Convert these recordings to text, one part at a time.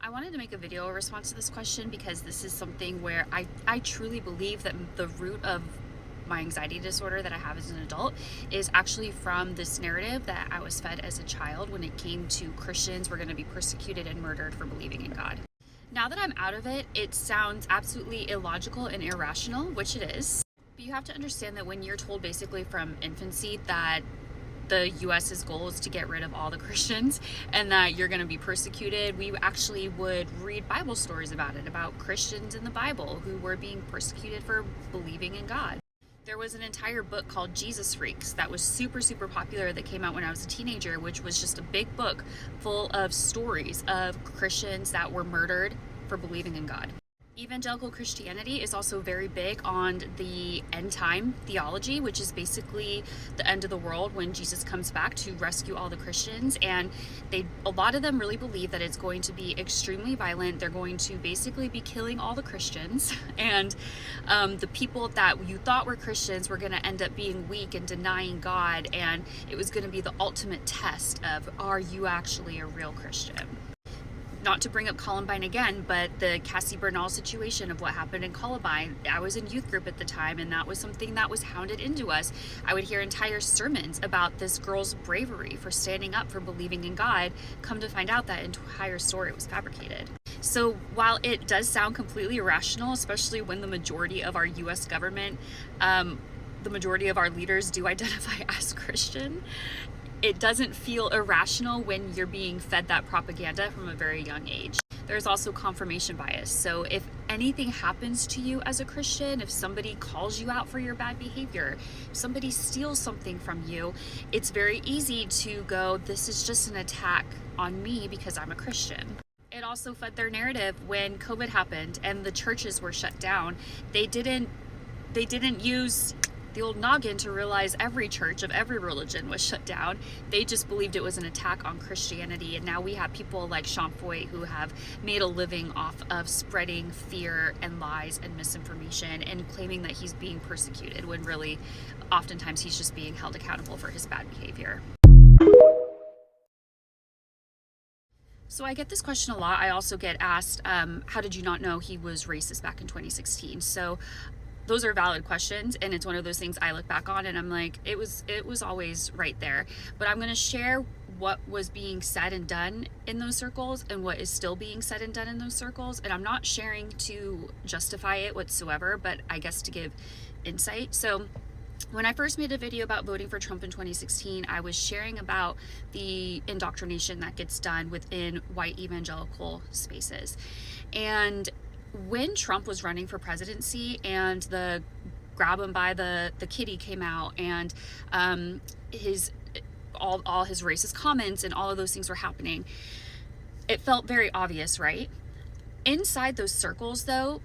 I wanted to make a video in response to this question because this is something where I truly believe that the root of my anxiety disorder that I have as an adult is actually from this narrative that I was fed as a child when it came to Christians were going to be persecuted and murdered for believing in God. Now that I'm out of it, it sounds absolutely illogical and irrational, which it is. But you have to understand that when you're told basically from infancy that the US's goal is to get rid of all the Christians and that you're going to be persecuted, we actually would read Bible stories about it, about Christians in the Bible who were being persecuted for believing in God. There was an entire book called Jesus Freaks that was super popular that came out when I was a teenager, which was just a big book full of stories of Christians that were murdered for believing in God. Evangelical Christianity is also very big on the end time theology, which is basically the end of the world when Jesus comes back to rescue all the Christians. And a lot of them really believe that it's going to be extremely violent. They're going to basically be killing all the Christians. And the people that you thought were Christians were going to end up being weak and denying God. And it was going to be the ultimate test of, are you actually a real Christian? Not to bring up Columbine again, but the Cassie Bernal situation of what happened in Columbine. I was in youth group at the time, and that was something that was hounded into us. I would hear entire sermons about this girl's bravery for standing up for believing in God. Come to find out that entire story was fabricated. So while it does sound completely irrational, especially when the majority of our US government, the majority of our leaders do identify as Christian, it doesn't feel irrational when you're being fed that propaganda from a very young age. There's also confirmation bias. So if anything happens to you as a Christian, if somebody calls you out for your bad behavior, if somebody steals something from you, it's very easy to go, this is just an attack on me because I'm a Christian. It also fed their narrative when COVID happened and the churches were shut down. They didn't use the old noggin to realize every church of every religion was shut down. They just believed it was an attack on Christianity, and now we have people like Sean Foy who have made a living off of spreading fear and lies and misinformation and claiming that he's being persecuted when really oftentimes he's just being held accountable for his bad behavior. So I get this question a lot. I also get asked, how did you not know he was racist back in 2016? So those are valid questions, and it's one of those things I look back on and I'm like, it was always right there. But I'm going to share what was being said and done in those circles and what is still being said and done in those circles. And I'm not sharing to justify it whatsoever, but I guess to give insight. So when I first made a video about voting for Trump in 2016, I was sharing about the indoctrination that gets done within white evangelical spaces. And when Trump was running for presidency and the grab him by the kitty came out and all his racist comments and all of those things were happening, it felt very obvious, right? Inside those circles, though,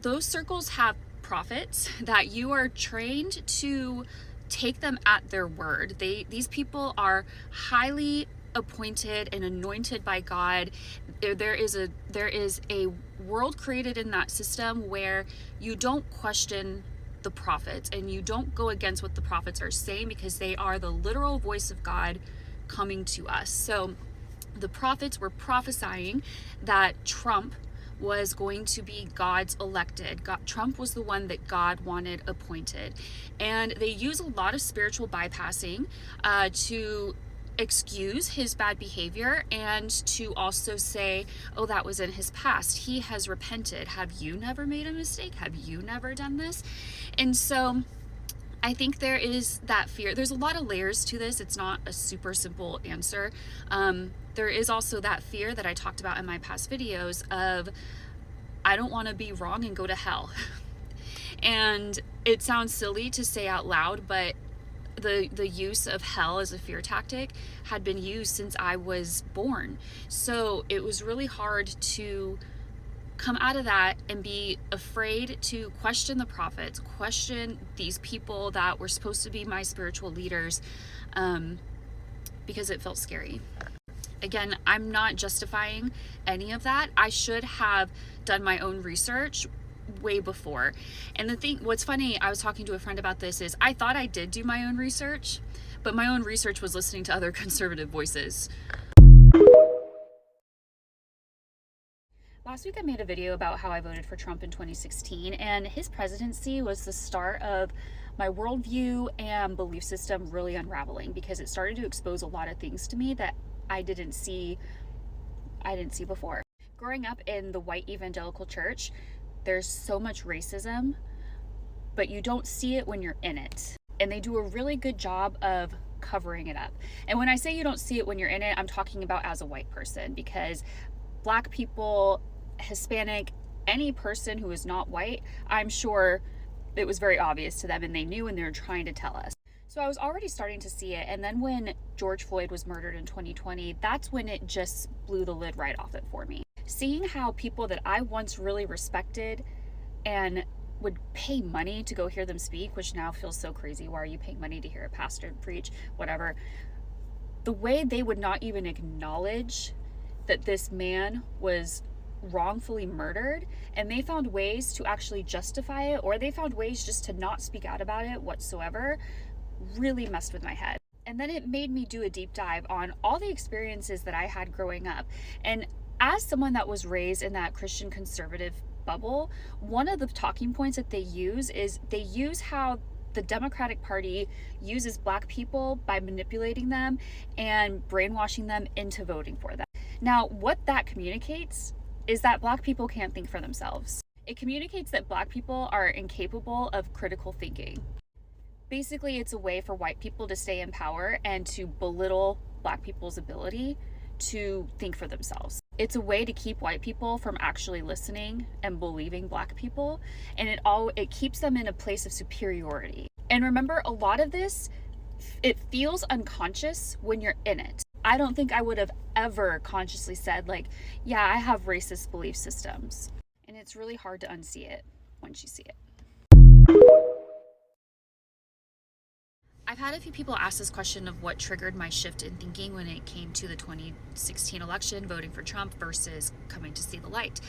those circles have prophets that you are trained to take them at their word. These people are highly appointed and anointed by God. There is a world created in that system where you don't question the prophets and you don't go against what the prophets are saying because they are the literal voice of God coming to us. So the prophets were prophesying that Trump was going to be God's elected. Trump was the one that God wanted appointed. And they use a lot of spiritual bypassing to excuse his bad behavior and to also say, oh, that was in his past. He has repented. Have you never made a mistake? Have you never done this? And so I think there is that fear. There's a lot of layers to this. It's not a super simple answer. There is also that fear that I talked about in my past videos of, I don't want to be wrong and go to hell. And it sounds silly to say out loud, but the use of hell as a fear tactic had been used since I was born. So it was really hard to come out of that and be afraid to question the prophets, question these people that were supposed to be my spiritual leaders, because it felt scary. Again, I'm not justifying any of that. I should have done my own research way before. And what's funny, I was talking to a friend about this, is I thought I did do my own research, but my own research was listening to other conservative voices. Last week I made a video about how I voted for Trump in 2016, and his presidency was the start of my worldview and belief system really unraveling, because it started to expose a lot of things to me that I didn't see before. Growing up in the white evangelical church, there's so much racism, but you don't see it when you're in it. And they do a really good job of covering it up. And when I say you don't see it when you're in it, I'm talking about as a white person, because Black people, Hispanic, any person who is not white, I'm sure it was very obvious to them, and they knew, and they were trying to tell us. So I was already starting to see it. And then when George Floyd was murdered in 2020, that's when it just blew the lid right off it for me. Seeing how people that I once really respected and would pay money to go hear them speak, which now feels so crazy. Why are you paying money to hear a pastor preach? Whatever. The way they would not even acknowledge that this man was wrongfully murdered, and they found ways to actually justify it, or they found ways just to not speak out about it whatsoever, really messed with my head. And then it made me do a deep dive on all the experiences that I had growing up. And as someone that was raised in that Christian conservative bubble, one of the talking points that they use is they use how the Democratic Party uses Black people by manipulating them and brainwashing them into voting for them. Now, what that communicates is that Black people can't think for themselves. It communicates that Black people are incapable of critical thinking. Basically, it's a way for white people to stay in power and to belittle Black people's ability to think for themselves. It's a way to keep white people from actually listening and believing Black people, and it keeps them in a place of superiority. And remember, a lot of this, it feels unconscious when you're in it. I don't think I would have ever consciously said, like, yeah, I have racist belief systems. And it's really hard to unsee it once you see it. I've had a few people ask this question of what triggered my shift in thinking when it came to the 2016 election, voting for Trump versus coming to see the light.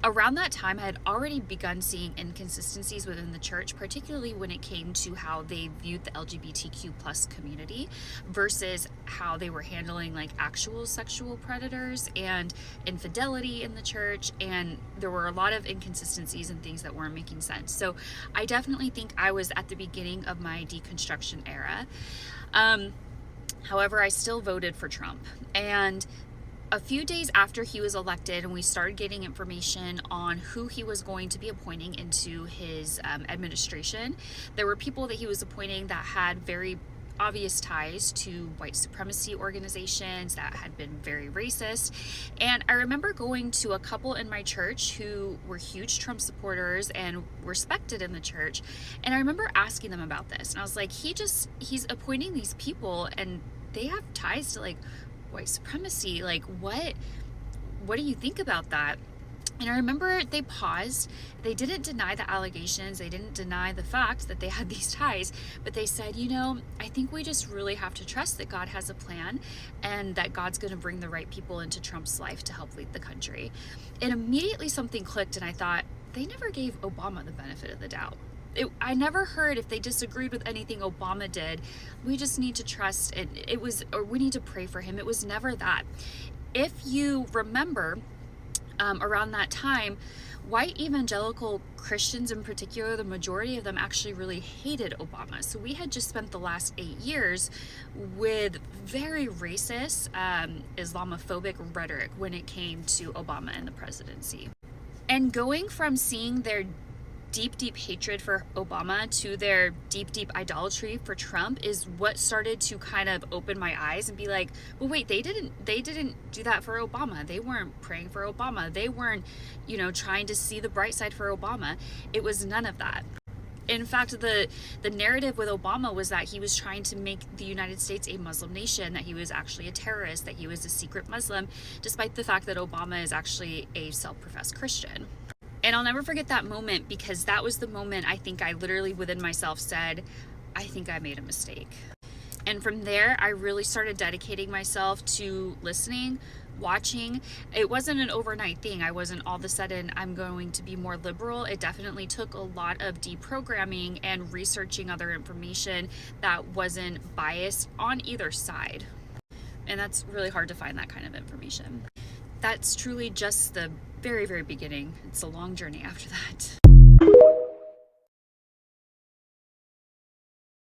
Around that time, I had already begun seeing inconsistencies within the church, particularly when it came to how they viewed the LGBTQ plus community versus how they were handling like actual sexual predators and infidelity in the church. And there were a lot of inconsistencies and things that weren't making sense. So I definitely think I was at the beginning of my deconstruction era. However, I still voted for Trump. And a few days after he was elected and we started getting information on who he was going to be appointing into his administration, there were people that he was appointing that had very obvious ties to white supremacy organizations that had been very racist. And I remember going to a couple in my church who were huge Trump supporters and respected in the church. And I remember asking them about this. And I was like, he's appointing these people and they have ties to like white supremacy. Like, what do you think about that? And I remember they paused. They didn't deny the allegations. They didn't deny the fact that they had these ties, but they said, I think we just really have to trust that God has a plan and that God's going to bring the right people into Trump's life to help lead the country. And immediately something clicked, and I thought, they never gave Obama the benefit of the doubt. I never heard if they disagreed with anything Obama did, we just need to trust it. Or we need to pray for him. It was never that. If you remember, around that time, white evangelical Christians in particular, the majority of them actually really hated Obama. So we had just spent the last 8 years with very racist, Islamophobic rhetoric when it came to Obama and the presidency. And going from seeing their deep hatred for Obama to their deep idolatry for Trump is what started to kind of open my eyes and be like, well, wait, they didn't do that for Obama. They weren't praying for Obama. They weren't, trying to see the bright side for Obama. It was none of that. In fact, the narrative with Obama was that he was trying to make the United States a Muslim nation, that he was actually a terrorist, that he was a secret Muslim, despite the fact that Obama is actually a self-professed Christian. And I'll never forget that moment, because that was the moment I think I literally within myself said, I think I made a mistake. And from there, I really started dedicating myself to listening, watching. It wasn't an overnight thing. I wasn't all of a sudden, I'm going to be more liberal. It definitely took a lot of deprogramming and researching other information that wasn't biased on either side. And that's really hard to find that kind of information. that's truly just the very, very beginning. It's a long journey after that.